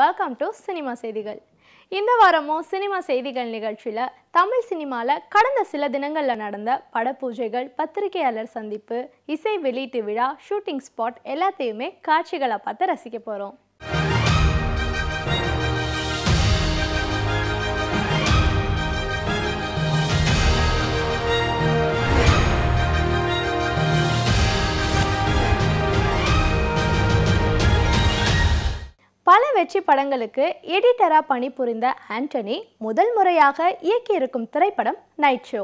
Welcome to cinema செய்திகள். இந்த வாரமும் சினிமா செய்திகள் நிகழ்ச்சியில் தமிழ் சினிமாவில் கடந்த சில தினங்களில் நடந்த படப்பூஜைகள், பத்திரிகையாளர் சந்திப்பு, இசை வெளியீட்டு விழா, ஷூட்டிங் ஸ்பாட் எல்லாத்தையுமே காட்சிகளை பார்த்து ரசிக்க போகிறோம். பல வெற்றி படங்களுக்கு எடிட்டராக பணிபுரிந்த ஆண்டனி முதல் முறையாக இயக்கியிருக்கும் திரைப்படம் நைட் ஷோ.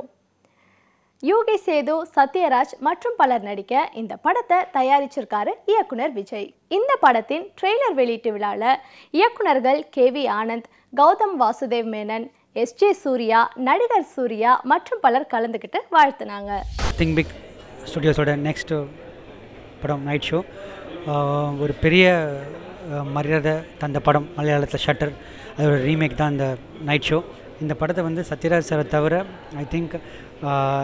யோகி சேது, சத்யராஜ் மற்றும் பலர் நடிக்க இந்த படத்தை தயாரிச்சிருக்காரு இயக்குனர் விஜய். இந்த படத்தின் ட்ரெய்லர் வெளியீட்டு விழாவில் இயக்குனர்கள் KV ஆனந்த், கௌதம் வாசுதேவ் மேனன், SJ சூர்யா, நடிகர் சூர்யா மற்றும் பலர் கலந்துக்கிட்டு வாழ்த்துனாங்க. திங்க் பிக் ஸ்டுடியோஸோட நெக்ஸ்ட் படம் நைட் ஷோ ஒரு பெரிய மரியாதை தந்த படம். மலையாளத்தில் ஷட்டர், அதோட ரீமேக் தான் இந்த நைட் ஷோ. இந்த படத்தை வந்து சத்யராஜ் சாரை தவிர ஐ திங்க்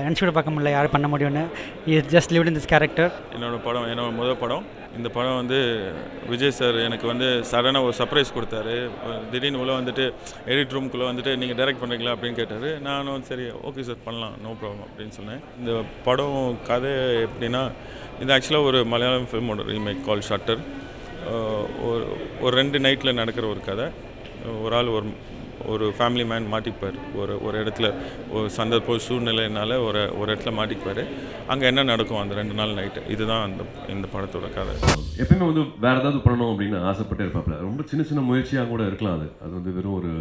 நினச்சி கூட பார்க்க முடியல யாரும் பண்ண முடியும்னு. Is just lived in this character. என்னோட முதல் படம். இந்த படம் வந்து விஜய் சார் எனக்கு வந்து சடனாக ஒரு சர்ப்ரைஸ் கொடுத்தாரு. திடீர்னு உள்ள வந்துட்டு எடிட் ரூம்குள்ளே வந்துட்டு நீங்கள் டைரக்ட் பண்ணுறீங்களா அப்படின்னு கேட்டார். நானும் சரி ஓகே சார் பண்ணலாம், நோ ப்ராப்ளம் அப்படின்னு சொன்னேன். இந்த படம் கதை எப்படின்னா, இது ஆக்சுவலாக ஒரு மலையாளம் ஃபிலிமோட ரீமேக் கால் ஷட்டர். ஒரு 2 நைட்டில் நடக்கிற ஒரு கதை. ஒரு ஆள் ஒரு ஃபேமிலி மேன் மாட்டிப்பார். ஒரு இடத்துல ஒரு சந்தர்ப்ப சூழ்நிலையினால ஒரு இடத்துல மாட்டிப்பார். அங்கே என்ன நடக்கும் அந்த 2 நாள் நைட்டு, இதுதான் இந்த படத்தோட கதை. எப்பயுமே வந்து வேறு ஏதாவது பண்ணணும் அப்படின்னு ஆசைப்பட்டே இருப்பாப்புல. ரொம்ப சின்ன சின்ன முயற்சியாக கூட இருக்கலாம். அது வந்து வெறும் ஒரு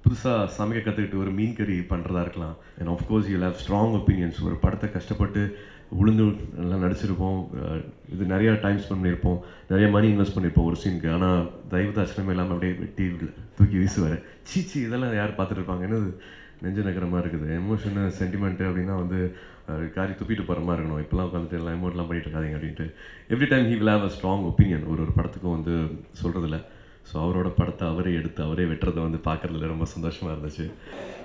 புதுசாக சமைக்க கற்றுக்கிட்டு ஒரு மீன் கறி பண்ணுறதா இருக்கலாம். And of course you have strong opinions. ஒரு படத்தை கஷ்டப்பட்டு உளுந்து எல்லாம் நடிச்சிருப்போம், இது நிறையா டைம் ஸ்பெண்ட் பண்ணியிருப்போம், நிறைய மணி இன்வெஸ்ட் பண்ணியிருப்போம் ஒரு சீனுக்கு. ஆனால் தயவுதாட்சணமே இல்லாமல் அப்படியே வெட்டி தூக்கி வீசுவார். சீச்சி இதெல்லாம் யார் பார்த்துட்டு இருப்பாங்க, என்னது நெஞ்சு நக்கிற மாதிரி இருக்குது. எமோஷனு சென்டிமெண்ட்டு அப்படின்னா வந்து காரி துப்பிட்டு போகிற மாதிரி இருக்கணும். இப்போலாம் உட்காந்துட்டு எல்லாம் எமோட்லாம் பண்ணிட்டு இருக்காதிங்க அப்படின்ட்டு. Every time he will have a strong opinion ஒரு படத்துக்கும் வந்து சொல்கிறதில்ல. ஸோ அவரோட படத்தை அவரே எடுத்து அவரே வெட்டுறதை வந்து பார்க்குறதுல ரொம்ப சந்தோஷமாக இருந்துச்சு.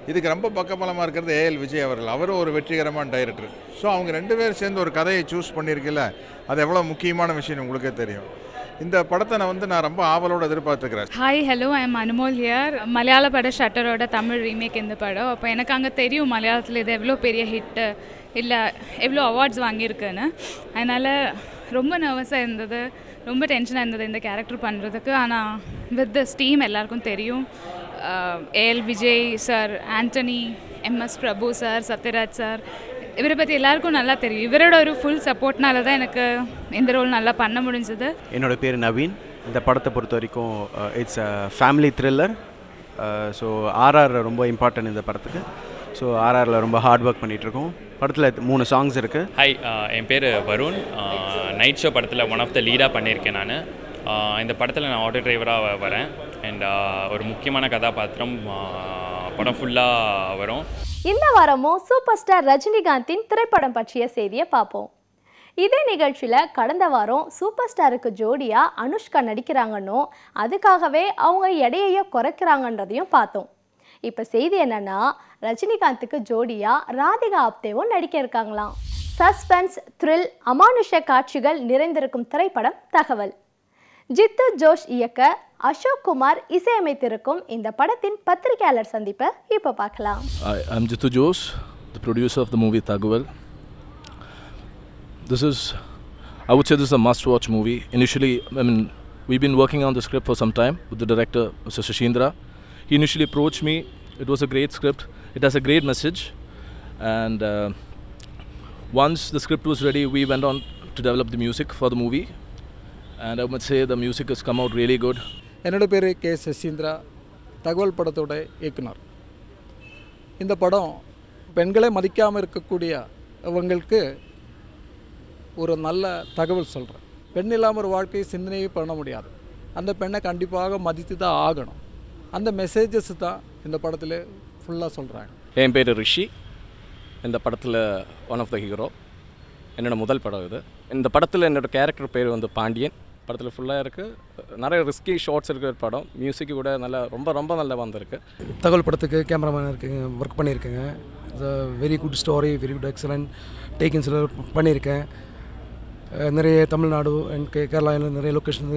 இதுக்கு ரொம்ப பக்கபலமாக இருக்கிறது AL விஜய் அவர்கள். அவரும் ஒரு வெற்றிகரமான டைரக்டர். ஸோ அவங்க 2 பேரும் சேர்ந்து ஒரு கதையை சூஸ் பண்ணியிருக்கல, அது எவ்வளோ முக்கியமான விஷயம் உங்களுக்கே தெரியும். இந்த படத்தை நான் ரொம்ப ஆவலோடு எதிர்பார்த்துக்கிறேன். Hi, hello, I am Anumol here. மலையாள படம் ஷட்டரோட தமிழ் ரீமேக் இந்த படம். அப்போ எனக்கு அங்கே தெரியும் மலையாளத்தில் இது எவ்வளோ பெரிய ஹிட்டு, இல்லை எவ்வளோ அவார்ட்ஸ் வாங்கியிருக்குன்னு. அதனால் ரொம்ப நர்வஸாக இருந்தது, ரொம்ப டென்ஷனாக இருந்தது இந்த கேரக்டர் பண்ணுறதுக்கு. ஆனால் வித் திஸ் டீம் எல்லாருக்கும் தெரியும். AL Vijay sir, Antony, MS பிரபு சார், சத்யராஜ் சார், இவரை பற்றி எல்லாருக்கும் நல்லா தெரியும். இவரோட ஒரு ஃபுல் சப்போர்ட்னால தான் எனக்கு இந்த ரோல் நல்லா பண்ண முடிஞ்சது. என்னோடய பேர் நவீன். இந்த படத்தை பொறுத்த வரைக்கும் it's a family thriller. So RR ரொம்ப இம்பார்ட்டன்ட் இந்த படத்துக்கு. ஸோ RRல ரொம்ப ஹார்ட் ஒர்க் பண்ணிகிட்ருக்கோம். படத்தில் 3 சாங்ஸ் இருக்குது. ஹாய், என் பேர் வருண். நைட் ஷோ படத்தில் ஒன் ஆஃப் த லீடாக பண்ணியிருக்கேன் நான். இந்த படத்தில் நான் ஆட்டோ டிரைவராக வரேன். அண்ட் ஒரு முக்கியமான கதாபாத்திரம் படம் ஃபுல்லாக வரும். இந்த வாரமும் சூப்பர் ஸ்டார் ரஜினிகாந்தின் திரைப்படம் பற்றிய செய்தியை பார்ப்போம். இதே நிகழ்ச்சியில் கடந்த வாரம் சூப்பர் ஸ்டாருக்கு ஜோடியாக அனுஷ்கா நடிக்கிறாங்கன்னோ அதுக்காகவே அவங்க எடையையோ குறைக்கிறாங்கன்றதையும் பார்த்தோம். இப்போ செய்தி என்னன்னா, ரஜினிகாந்துக்கு ஜோடியாக ராதிகா ஆப்தேவும் நடிக்க இருக்காங்களாம். சஸ்பென்ஸ், த்ரில், அமானுஷ காட்சிகள் நிறைந்திருக்கும் திரைப்படம் தகவல். ஜித்து ஜோஷ் இயக்க அசோக் குமார் இசையமைத்திருக்கும் இந்த படத்தின் பத்திரிகையாளர் சந்திப்பை இப்போ பார்க்கலாம். I'm Jittu Josh, the producer of the movie Thaguval. I would say this is a must-watch movie. Initially, we've been working on the script for some time with the director, Mr. Shashindra. He initially approached me. It was a great script. It has a great message. And once the script was ready, we went on to develop the music for the movie. And I would say the music has come out really good. என்னோட பேர் K. சசீந்திரா, தகவல் படத்தோட இயக்குனர். இந்த படம் பெண்களை மதிக்காமல் இருக்கக்கூடிய அவங்களுக்கு ஒரு நல்ல தகவல் சொல்கிறேன். பெண் இல்லாமல் ஒரு வாழ்க்கையை சிந்தனையே பண்ண முடியாது. அந்த பெண்ணை கண்டிப்பாக மதித்து தான் ஆகணும். அந்த மெசேஜஸ் தான் இந்த படத்தில் ஃபுல்லாக சொல்கிறாங்க. என் பேர் ரிஷி. இந்த படத்தில் ஒன் ஆஃப் த ஹீரோ. என்னோடய முதல் படம் இது. இந்த படத்தில் என்னோடய கேரக்டர் பேர் வந்து பாண்டியன். படத்தில் ஃபுல்லாக இருக்குது. நிறைய ரிஸ்கி ஷார்ட்ஸ் இருக்கிற படம். மியூசிக்கு கூட நல்லா ரொம்ப நல்லா வந்திருக்கு. தகவல் படத்துக்கு கேமராமேன் இருக்குங்க, ஒர்க் பண்ணியிருக்கேங்க. Very good story, very good excellent டேக்கிங்ஸில் பண்ணியிருக்கேன். நிறைய தமிழ்நாடு அண்ட் கேரளாவில் நிறைய லொக்கேஷன்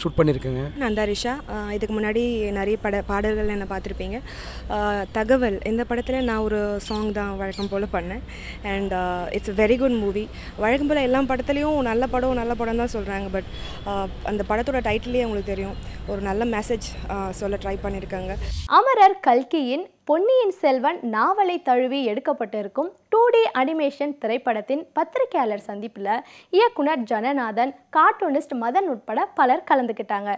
ஷூட் பண்ணியிருக்கேங்க. நான் தரிஷா. இதுக்கு முன்னாடி நிறைய பாடல்கள் என்ன பார்த்துருப்பீங்க. தகவல் இந்த படத்தில் நான் ஒரு சாங் தான் வழக்கம் போல் பண்ணேன். And it's very good movie. வழக்கம் போல் எல்லா படத்துலேயும் நல்ல படம் தான் சொல்கிறாங்க. பட் அந்த படத்தோட டைட்டிலே உங்களுக்கு தெரியும், ஒரு நல்ல மெசேஜ் சொல்ல ட்ரை பண்ணியிருக்காங்க. அமரர் கல்கியின் பொன்னியின் செல்வன் நாவலை தழுவி எடுக்கப்பட்டிருக்கும் 2D அனிமேஷன் திரைப்படத்தின் பத்திரிகையாளர் சந்திப்பில் இயக்குனர் ஜனநாதன், கார்ட்டூனிஸ்ட் மதன் உட்பட பலர் கலந்துக்கிட்டாங்க.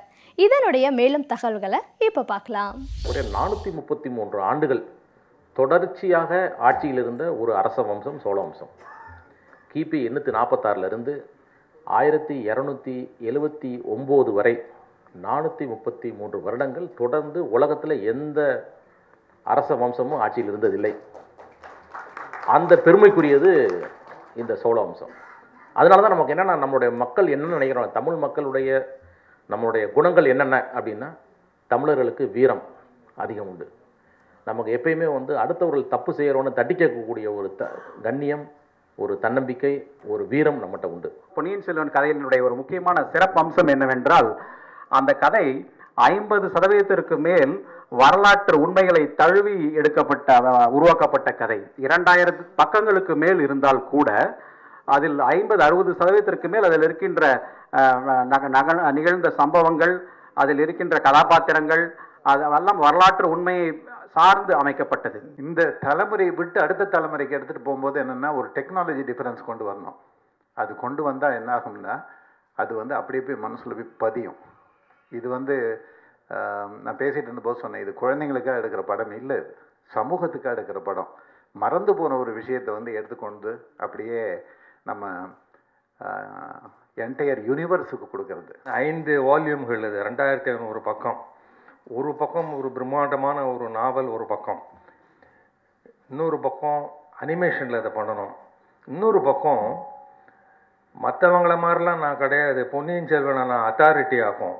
இதனுடைய மேலும் தகவல்களை இப்போ பார்க்கலாம். ஒரு 433 ஆண்டுகள் தொடர்ச்சியாக ஆட்சியில் இருந்த ஒரு அரச வம்சம் சோழ வம்சம். கிபி 846 1279 வரை 433 வருடங்கள் தொடர்ந்து உலகத்தில் எந்த அரச வம்சமும் ஆட்சியில் இருந்ததில்லை. அந்த பெருமைக்குரியது இந்த சோழ வம்சம். அதனால தான் நமக்கு என்னென்னா, நம்மளுடைய மக்கள் என்ன நினைக்கிறோம், தமிழ் மக்களுடைய நம்மளுடைய குணங்கள் என்னென்ன அப்படின்னா, தமிழர்களுக்கு வீரம் அதிகம் உண்டு. நமக்கு எப்பயுமே அடுத்தவர்கள் தப்பு செய்கிறவன்னு தட்டி கேட்கக்கூடிய ஒரு கண்ணியம், ஒரு தன்னம்பிக்கை, ஒரு வீரம் நம்மகிட்ட உண்டு. பொன்னியின் செல்வன் கதையினுடைய ஒரு முக்கியமான சிறப்பு அம்சம் என்னவென்றால், அந்த கதை 50% மேல் வரலாற்று உண்மைகளை தழுவி உருவாக்கப்பட்ட கதை. 2000 பக்கங்களுக்கு மேல் இருந்தால் கூட அதில் 50-60% மேல் அதில் இருக்கின்ற நிகழ்ந்த சம்பவங்கள், அதில் இருக்கின்ற கதாபாத்திரங்கள் அதெல்லாம் வரலாற்று உண்மையை சார்ந்து அமைக்கப்பட்டது. இந்த தலைமுறையை விட்டு அடுத்த தலைமுறைக்கு எடுத்துகிட்டு போகும்போது என்னென்னா, ஒரு டெக்னாலஜி டிஃபரன்ஸ் கொண்டு வரணும். அது கொண்டு வந்தால் என்ன ஆகும்னா, அது அப்படியே போய் மனசில் போய் பதியும். இது நான் பேசிகிட்டு இருந்தபோது சொன்னேன், இது குழந்தைங்களுக்காக எடுக்கிற படம் இல்லை, இது சமூகத்துக்காக எடுக்கிற படம். மறந்து போன ஒரு விஷயத்தை எடுத்துக்கொண்டு அப்படியே நம்ம என்டையர் யூனிவர்ஸுக்கு கொடுக்கறது. 5 வால்யூம்கள், இது 2500 பக்கம். ஒரு பக்கம் ஒரு பிரம்மாண்டமான ஒரு நாவல், ஒரு பக்கம். இன்னொரு பக்கம் அனிமேஷனில் இதை பண்ணணும். இன்னொரு பக்கம் மற்றவங்கள மாதிரிலாம் நான் கிடையாது, பொன்னியின் செல்வனை நான் அத்தாரிட்டி ஆகும்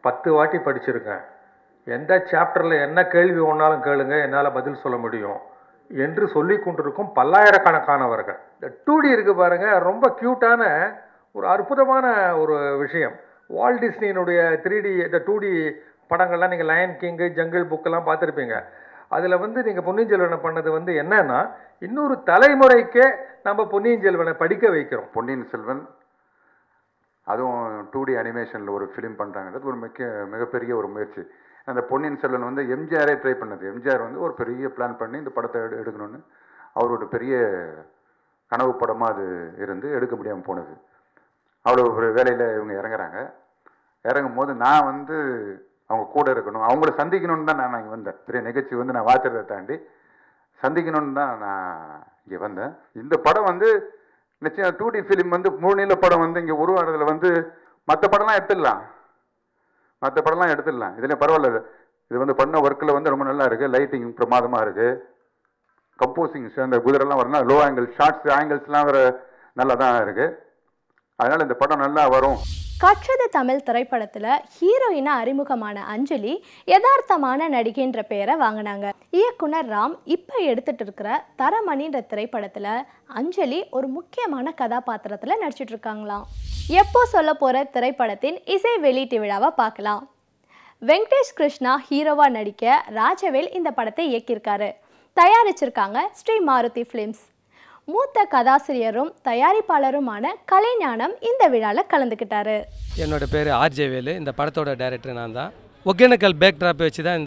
10 வாட்டி படிச்சிருக்கேன், எந்த சாப்டரில் என்ன கேள்வி ஒன்றாலும் கேளுங்க, என்னால் பதில் சொல்ல முடியும் என்று சொல்லி கொண்டிருக்கும் பல்லாயிரக்கணக்கானவர்கள். இந்த 2D இருக்குது பாருங்கள், ரொம்ப க்யூட்டான ஒரு அற்புதமான ஒரு விஷயம். வால்ட் டிஸ்னியினுடைய 3D இந்த 2D படங்கள்லாம் நீங்கள் லயன் கிங்கு, ஜங்கிள் புக்கெல்லாம் பார்த்துருப்பீங்க. அதில் நீங்கள் பொன்னியின் செல்வனை பண்ணது என்னன்னா, இன்னொரு தலைமுறைக்கே நம்ம பொன்னியின் செல்வனை படிக்க வைக்கிறோம். பொன்னியின் செல்வன் அதுவும் 2D அனிமேஷனில் ஒரு ஃபிலிம் பண்ணுறாங்கிறது ஒரு மிகப்பெரிய ஒரு முயற்சி. அந்த பொன்னியின் செல்வன் எம்ஜிஆரே ட்ரை பண்ணது. எம்ஜிஆர் ஒரு பெரிய பிளான் பண்ணி இந்த படத்தை எடுக்கணும்னு அவரோட பெரிய கனவு படமாக அது இருந்து எடுக்க முடியாமல் போனது. அவ்வளோ ஒரு வேலையில் இவங்க இறங்கும் போது நான் அவங்க கூட இருக்கணும், அவங்கள சந்திக்கணும்னு தான் நான் இங்கே வந்தேன். பெரிய நிகழ்ச்சி நான் வாத்துறதை தாண்டி சந்திக்கணும்னு தான் நான் இங்கே வந்தேன். இந்த படம் நிச்சயம் 2D ஃபிலிம் 3 நீள படம் இங்கே உருவாடுறதுல மற்ற படம்லாம் எடுத்துடலாம். இதில் பரவாயில்ல. இது பண்ண ஒர்க்கில் ரொம்ப நல்லா இருக்குது. லைட்டிங் பிரமாதமாக இருக்குது. கம்போசிங்ஸ் அந்த குதிரெல்லாம் வரணும், லோ ஆங்கிள் ஷார்ட்ஸ் ஆங்கிள்ஸ்லாம் வேறு நல்லா தான் இருக்குது. அதனால் இந்த படம் நல்லா வரும். கற்றது தமிழ் திரைப்படத்தில் ஹீரோயினா அறிமுகமான அஞ்சலி யதார்த்தமான நடிகைன்ற பெயரை வாங்கினாங்க. இயக்குனர் ராம் இப்போ எடுத்துட்டு இருக்கிற தரமணின்ற திரைப்படத்தில் அஞ்சலி ஒரு முக்கியமான கதாபாத்திரத்தில் நடிச்சிட்டு இருக்காங்களாம். எப்போ சொல்ல போகிற திரைப்படத்தின் இசை வெளியீட்டு விழாவை பார்க்கலாம். வெங்கடேஷ் கிருஷ்ணா ஹீரோவாக நடிக்க ராஜவேல் இந்த படத்தை இயக்கியிருக்காரு. தயாரிச்சிருக்காங்க ஸ்ரீ மாருதி ஃபிலிம்ஸ். மூத்த கதாசிரியரும் தயாரிப்பாளருமான கலைஞானம் இந்த விழாவில் கலந்துக்கிட்டாரு. என்னோட பேர் ஆர்ஜே வேலு. இந்த படத்தோட டைரக்டர் நான் தான். ஒகேனக்கல் பேக்ட்ராப் வச்சு தான்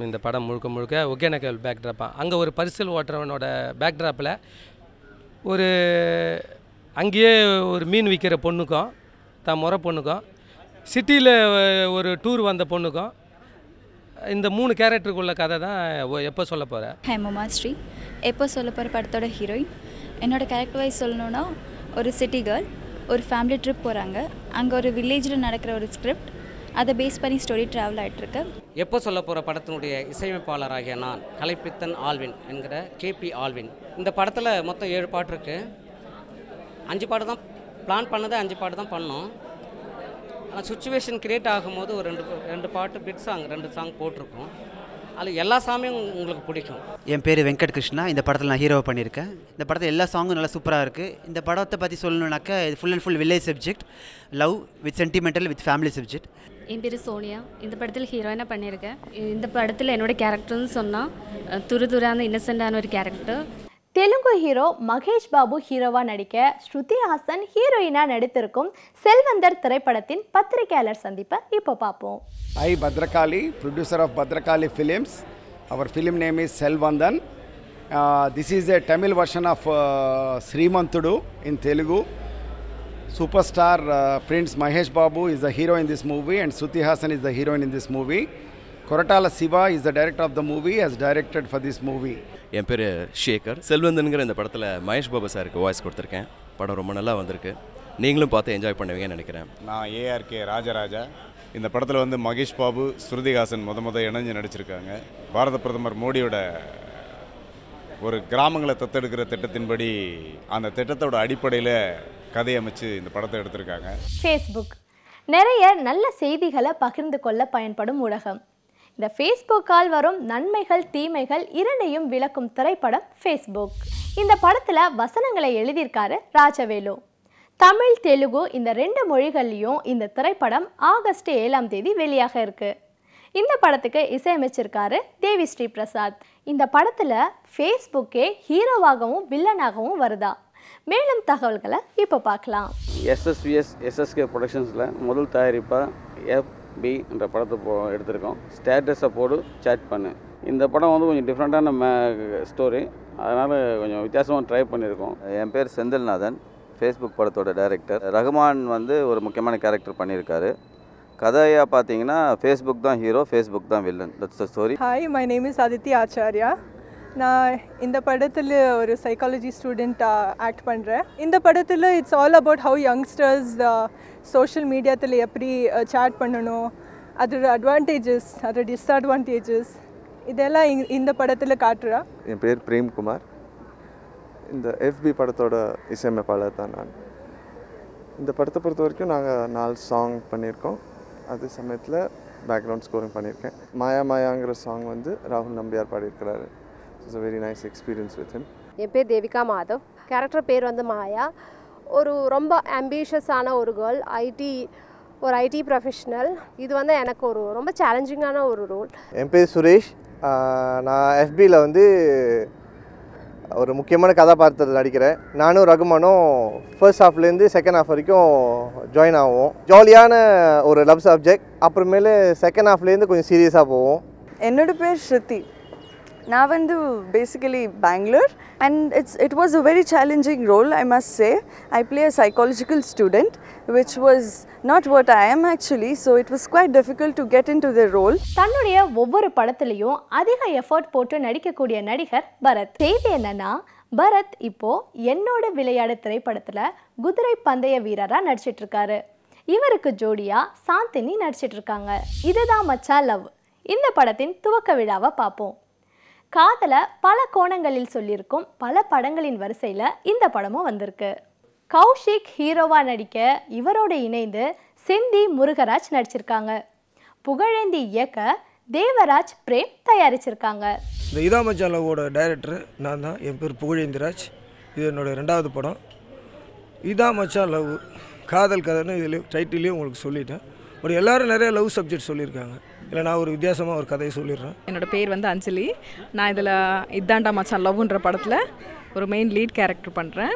இந்த படம் முழுக்க ஒகேனக்கல் பேக்ட்ராப்பாக. அங்கே ஒரு பரிசல் ஓட்டுறவனோட பேக்ட்ராப்பில் அங்கேயே ஒரு மீன் விற்கிற பொண்ணுக்கும் முறை பொண்ணுக்கும், சிட்டியில் ஒரு டூர் வந்த பொண்ணுக்கும், இந்த 3 கேரக்டருக்குள்ள கதை தான் எப்போ சொல்ல போகிறேன். ஹேமமா ஸ்ரீ எப்போ சொல்ல போகிற படத்தோட ஹீரோயின். என்னோடய கேரக்டர் வைஸ் சொல்லணுன்னா, ஒரு சிட்டி கேர்ள் ஒரு ஃபேமிலி ட்ரிப் போகிறாங்க. அங்கே ஒரு வில்லேஜில் நடக்கிற ஒரு ஸ்கிரிப்ட், அதை பேஸ் பண்ணி ஸ்டோரி ட்ராவல் ஆகிட்டுருக்கு. எப்போ சொல்ல போகிற படத்தினுடைய இசையமைப்பாளராகிய நான் கலைப்பித்தன் ஆல்வின் என்கிற கேபி ஆல்வின். இந்த படத்தில் மொத்தம் 7 பாட்டு இருக்குது. 5 பாட்டு தான் பிளான் பண்ணது, 5 பாட்டு தான் பண்ணோம். ஆனால் சுச்சுவேஷன் கிரியேட் ஆகும்போது ஒரு ரெண்டு பாட்டு பிட் சாங் 2 சாங் போட்டிருக்கோம். அதில் எல்லா சாமியும் உங்களுக்கு பிடிக்கும். என் பேர் வெங்கட் கிருஷ்ணா. இந்த படத்தில் நான் ஹீரோவை பண்ணியிருக்கேன். இந்த படத்தில் எல்லா சாங்கும் நல்லா சூப்பராக இருக்குது. இந்த படத்தை பற்றி சொல்லணுன்னாக்கா இது full and full village subject, love with sentimental with family subject. என் பேர் சோனியா. இந்த படத்தில் ஹீரோயினாக பண்ணியிருக்கேன். இந்த படத்தில் என்னோடய கேரக்டர்னு சொன்னால் துருதுரான இன்னசென்டான ஒரு கேரக்டர். தெலுங்கு ஹீரோ மகேஷ் பாபு ஹீரோவா நடிக்க ஸ்ருதி ஹாசன் ஹீரோயினா நடித்திருக்கும் செல்வந்தர் திரைப்படத்தின் பத்திரிகையாளர் சந்திப்பை இப்போ பார்ப்போம். I Bhadrakali, producer of Bhadrakali Films. Our film name is Selvandan. This is a Tamil version of Srimantudu in Telugu. Superstar Prince Mahesh Babu is the hero in this movie and Shruti Hassan is the heroine in this movie. Koratala Siva is the director of the movie, has directed for this movie. என் பேர் ஷேகர். செல்வந்தன்கிற இந்த படத்தில் மகேஷ் பாபு சாருக்கு voice கொடுத்துருக்கேன். படம் ரொம்ப நல்லா வந்திருக்கு. நீங்களும் பார்த்து என்ஜாய் பண்ணுவீங்கன்னு நினைக்கிறேன். நான் ஏஆர்கே ராஜராஜா. இந்த படத்தில் வந்து மகேஷ் பாபு ஸ்ருதிஹாசன் முத இணைஞ்சு நடிச்சிருக்காங்க. பாரத பிரதமர் மோடியோட ஒரு கிராமங்களை தத்தெடுக்கிற திட்டத்தின்படி அந்த திட்டத்தோட அடிப்படையில் கதை அமைச்சு இந்த படத்தை எடுத்திருக்காங்க. ஃபேஸ்புக் நிறைய நல்ல செய்திகளை பகிர்ந்து கொள்ள பயன்படும் ஊடகம். இந்த ஃபேஸ்புக்கால் வரும் நன்மைகள் தீமைகள் இரண்டையும் விளக்கும் திரைப்படம் ஃபேஸ்புக். இந்த படத்தில் வசனங்களை எழுதியிருக்காரு ராஜவேலு. தமிழ் தெலுங்கு இந்த 2 மொழிகள்லையும் இந்த திரைப்படம் ஆகஸ்ட் 7ஆம் தேதி வெளியாக இருக்கு. இந்த படத்துக்கு இசையமைச்சிருக்காரு தேவி ஸ்ரீ பிரசாத். இந்த படத்தில் ஃபேஸ்புக்கே ஹீரோவாகவும் வில்லனாகவும் வருதா? மேலும் தகவல்களை இப்போ பார்க்கலாம். எஸ்எஸ்கே ப்ரொடக்ஷன்ஸில் முதல் தயாரிப்பாக FB என்ற படத்தை எடுத்திருக்கோம். ஸ்டேட்டஸை போடு சேட் பண்ணு. இந்த படம் வந்து கொஞ்சம் டிஃப்ரெண்ட்டான ஸ்டோரி, அதனால் கொஞ்சம் வித்தியாசமாக ட்ரை பண்ணியிருக்கோம். என் பேர் செந்தில்நாதன், ஃபேஸ்புக் படத்தோட டைரக்டர். ரகுமான் வந்து ஒரு முக்கியமான கேரக்டர் பண்ணியிருக்காரு. கதையாக பார்த்தீங்கன்னா ஃபேஸ்புக் தான் ஹீரோ, ஃபேஸ்புக் தான் villain. That's the story. Hi, my name is Aditi Acharya. நான் இந்த படத்தில் ஒரு சைக்காலஜி ஸ்டூடெண்ட்டாக ஆக்ட் பண்ணுறேன். இந்த படத்தில் it's all about how youngsters social மீடியாத்தில் எப்படி சேட் பண்ணணும், அதோட அட்வான்டேஜஸ், அதோட டிஸ்அட்வான்டேஜஸ் இதெல்லாம் இந்த படத்தில் காட்டுறா. என் பேர் பிரேம்குமார். இந்த FB படத்தோட இசையமைப்பாளர் தான் நான். இந்த படத்தை பொறுத்த வரைக்கும் நாங்கள் 4 சாங் பண்ணியிருக்கோம். அது சமயத்தில் பேக்ரவுண்ட் ஸ்கோரிங் பண்ணியிருக்கேன். மாயா மாயாங்கிற சாங் வந்து ராகுல் நம்பியார் பாடியிருக்கிறாரு. It's a very nice experience with him. என் பேர் தேவிகா மாதவ். கேரக்டர் பேர் வந்து மாயா. ஒரு ரொம்ப ஆம்பிஷியஸான ஒரு கேர்ள், ஐடி ப்ரொஃபஷ்னல். இது வந்து எனக்கு ஒரு ரொம்ப சேலஞ்சிங்கான ஒரு ரோல். என் பேர் சுரேஷ். நான் FBயில் வந்து ஒரு முக்கியமான கதாபாத்திரத்தில் நடிக்கிறேன். நானும் ரகுமானும் ஃபர்ஸ்ட் ஹாஃப்லேருந்து செகண்ட் ஹாஃப் வரைக்கும் ஜாயின் ஆகும். ஜாலியான ஒரு லவ் சப்ஜெக்ட். அப்புறமேலே செகண்ட் ஹாஃப்லேருந்து கொஞ்சம் சீரியஸாக போவோம். என்னோட பேர் ஸ்ருதி. நான் வந்து basically Bangalore and it was a very challenging role, I must say. I play a psychological student, which was not what I am actually, so it was quite difficult to get into the role. தன்னுடைய ஒவ்வொரு படத்துலையும் அதிக effort போட்டு நடிக்கக்கூடிய நடிகர் பரத். செய்தி என்னன்னா, பரத் இப்போ என்னோட விளையாடு திரைப்படத்தில் குதிரை பந்தய வீரராக நடிச்சிட்டு இருக்காரு. இவருக்கு ஜோடியா சாந்தினி நடிச்சிட்டு இருக்காங்க. இதுதான் மச்சான் லவ். இந்த படத்தின் துவக்க விழாவை பார்ப்போம். காதலை பல கோணங்களில் சொல்லியிருக்கும் பல படங்களின் வரிசையில் இந்த படமும் வந்திருக்கு. கௌஷிக் ஹீரோவா நடிக்க இவரோட இணைந்து செந்தி முருகராஜ் நடிச்சிருக்காங்க. புகழேந்தி இயக்க தேவராஜ் பிரேம் தயாரிச்சிருக்காங்க. இந்த இதா மச்சான் லவ்வோட டைரக்டர் நான் தான். என் பேர் புகழேந்திராஜ். இது என்னோட 2வது படம். இதா மச்சான் லவ் காதல் கதைன்னு இதில் டைட்டிலையும் உங்களுக்கு சொல்லிட்டேன். பட் எல்லோரும் நிறைய லவ் சப்ஜெக்ட் சொல்லியிருக்காங்க. இல்லை நான் ஒரு வித்தியாசமாக ஒரு கதையை சொல்லிடுறேன். என்னோடய பேர் வந்து அஞ்சலி. நான் இதில் இதாண்டா மச்சான் லவ்ன்ற படத்தில் ஒரு மெயின் லீட் கேரக்டர் பண்ணுறேன்.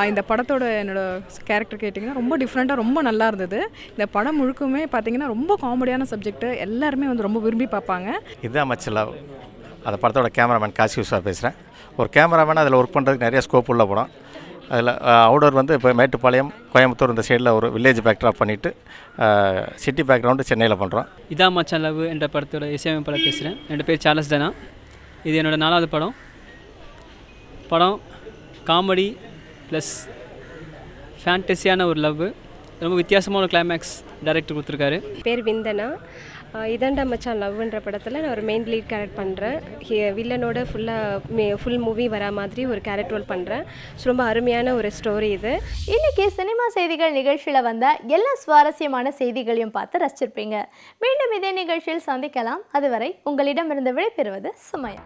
இந்த படத்தோட என்னோடய கேரக்டர் கேட்டிங்கன்னா ரொம்ப டிஃப்ரெண்ட்டாக ரொம்ப நல்லா இருந்தது. இந்த படம் முழுக்குமே பார்த்திங்கன்னா ரொம்ப காமெடியான சப்ஜெக்ட்டு, எல்லாருமே வந்து ரொம்ப விரும்பி பார்ப்பாங்க. இதான் மச்சான் லவ். அந்த படத்தோட கேமராமேன் காசி விஸ்வா பேசுகிறேன். ஒரு கேமராமேன் அதில் ஒர்க் பண்ணுறதுக்கு நிறைய ஸ்கோப் உள்ள படம். அதில் அவுடோர் வந்து இப்போ மேட்டுப்பாளையம், கோயம்புத்தூர் இந்த சைடில் ஒரு வில்லேஜ் பேக்ட்ராப் பண்ணிவிட்டு சிட்டி பேக்ரவுண்டு சென்னையில் பண்ணுறோம். இதா மச்சான் லவ் என்ற படத்தோட இசையமைப்பாளர் பேசுகிறேன். என்னோடய பேர் சார்லஸ் தானா. இது என்னோடய 4வது படம். படம் காமெடி ப்ளஸ் ஃபேண்டஸியான ஒரு லவ், ரொம்ப வித்தியாசமான ஒரு கிளைமேக்ஸ் டைரக்டர் கொடுத்துருக்காரு. பேர் விந்தனா. இதாண்டா மச்சான் லவ்ன்ற படத்தில் நான் ஒரு மெயின் லீட் கேரக்டர் பண்ணுறேன். வில்லனோட ஃபுல் மூவி வர மாதிரி ஒரு கேரக்டர் ரோல் பண்ணுறேன். ரொம்ப அருமையான ஒரு ஸ்டோரி இது. இன்னைக்கு சினிமா செய்திகள் நிகழ்ச்சியில் வந்த எல்லா சுவாரஸ்யமான செய்திகளையும் பார்த்து ரசிச்சிருப்பீங்க. மீண்டும் இதே நிகழ்ச்சியில் சந்திக்கலாம். அதுவரை உங்களிடமிருந்து விடைபெறுவது சுமையா.